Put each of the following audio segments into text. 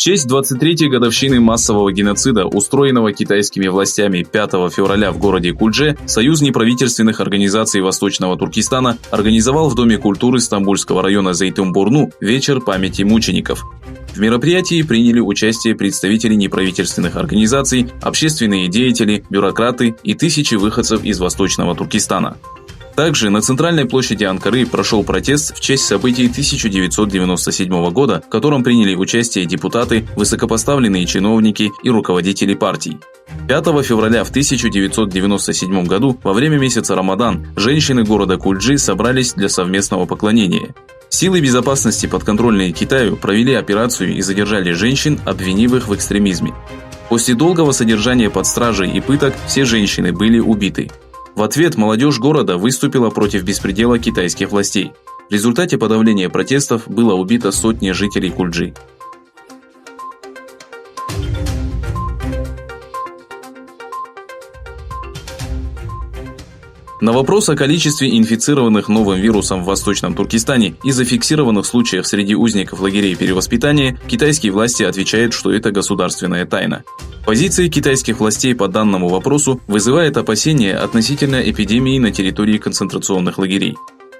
В честь 23-й годовщины массового геноцида, устроенного китайскими властями 5 февраля в городе Кульдже, Союз неправительственных организаций Восточного Туркестана организовал в Доме культуры Стамбульского района Зейтунбурну вечер памяти мучеников. В мероприятии приняли участие представители неправительственных организаций, общественные деятели, бюрократы и тысячи выходцев из Восточного Туркестана. Также на центральной площади Анкары прошел протест в честь событий 1997 года, в котором приняли участие депутаты, высокопоставленные чиновники и руководители партий. 5 февраля в 1997 году, во время месяца Рамадан, женщины города Кульджи собрались для совместного поклонения. Силы безопасности, подконтрольные Китаю, провели операцию и задержали женщин, обвинив их в экстремизме. После долгого содержания под стражей и пыток все женщины были убиты. В ответ молодежь города выступила против беспредела китайских властей. В результате подавления протестов было убито сотни жителей Кульджи. На вопрос о количестве инфицированных новым вирусом в Восточном Туркестане и зафиксированных случаях среди узников лагерей перевоспитания, китайские власти отвечают, что это государственная тайна. Позиция китайских властей по данному вопросу вызывает опасения относительно эпидемии на территории концентрационных лагерей.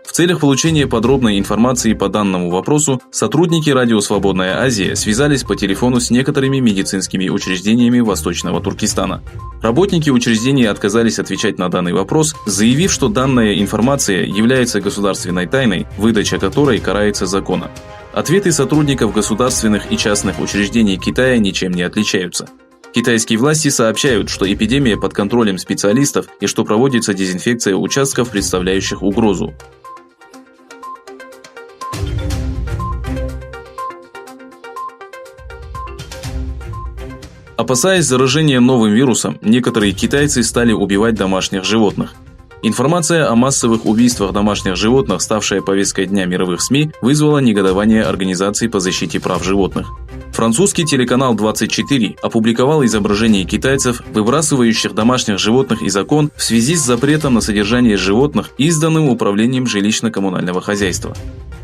В целях получения подробной информации по данному вопросу сотрудники Радио Свободная Азия связались по телефону с некоторыми медицинскими учреждениями Восточного Туркестана. Работники учреждений отказались отвечать на данный вопрос, заявив, что данная информация является государственной тайной, выдача которой карается законом. Ответы сотрудников государственных и частных учреждений Китая ничем не отличаются. Китайские власти сообщают, что эпидемия под контролем специалистов и что проводится дезинфекция участков, представляющих угрозу. Опасаясь заражения новым вирусом, некоторые китайцы стали убивать домашних животных. Информация о массовых убийствах домашних животных, ставшая повесткой дня мировых СМИ, вызвала негодование организаций по защите прав животных. Французский телеканал 24 опубликовал изображение китайцев, выбрасывающих домашних животных из окон в связи с запретом на содержание животных, изданным Управлением жилищно-коммунального хозяйства.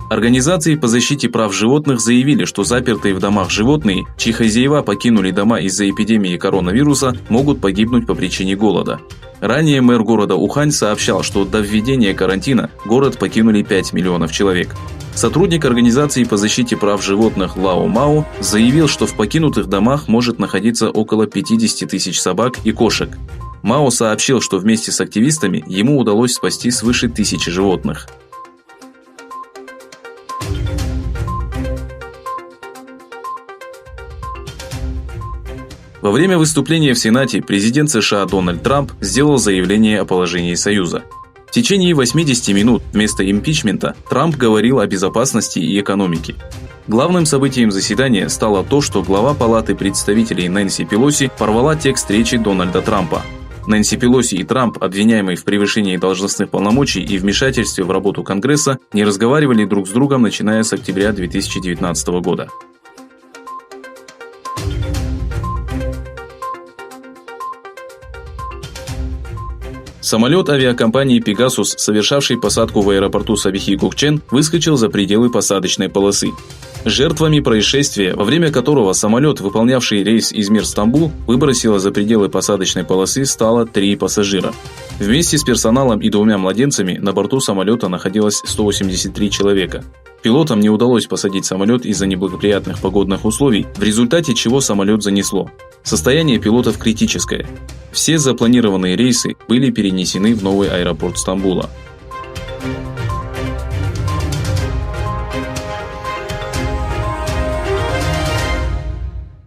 Организации по защите прав животных заявили, что запертые в домах животные, чьи хозяева покинули дома из-за эпидемии коронавируса, могут погибнуть по причине голода. Ранее мэр города Ухань сообщал, что до введения карантина город покинули 5 миллионов человек. Сотрудник организации по защите прав животных Лао Мао заявил, что в покинутых домах может находиться около 50 тысяч собак и кошек. Мао сообщил, что вместе с активистами ему удалось спасти свыше 1000 животных. Во время выступления в Сенате президент США Дональд Трамп сделал заявление о положении Союза. В течение 80 минут вместо импичмента Трамп говорил о безопасности и экономике. Главным событием заседания стало то, что глава Палаты представителей Нэнси Пелоси порвала текст речи Дональда Трампа. Нэнси Пелоси и Трамп, обвиняемые в превышении должностных полномочий и вмешательстве в работу Конгресса, не разговаривали друг с другом, начиная с октября 2019 года. Самолет авиакомпании «Пегасус», совершавший посадку в аэропорту Сабихи-Гокчен, выскочил за пределы посадочной полосы. Жертвами происшествия, во время которого самолет, выполнявший рейс Измир-Стамбул, выбросило за пределы посадочной полосы, стало 3 пассажира. Вместе с персоналом и 2 младенцами на борту самолета находилось 183 человека. Пилотам не удалось посадить самолет из-за неблагоприятных погодных условий, в результате чего самолет занесло. Состояние пилотов критическое. Все запланированные рейсы были перенесены в новый аэропорт Стамбула.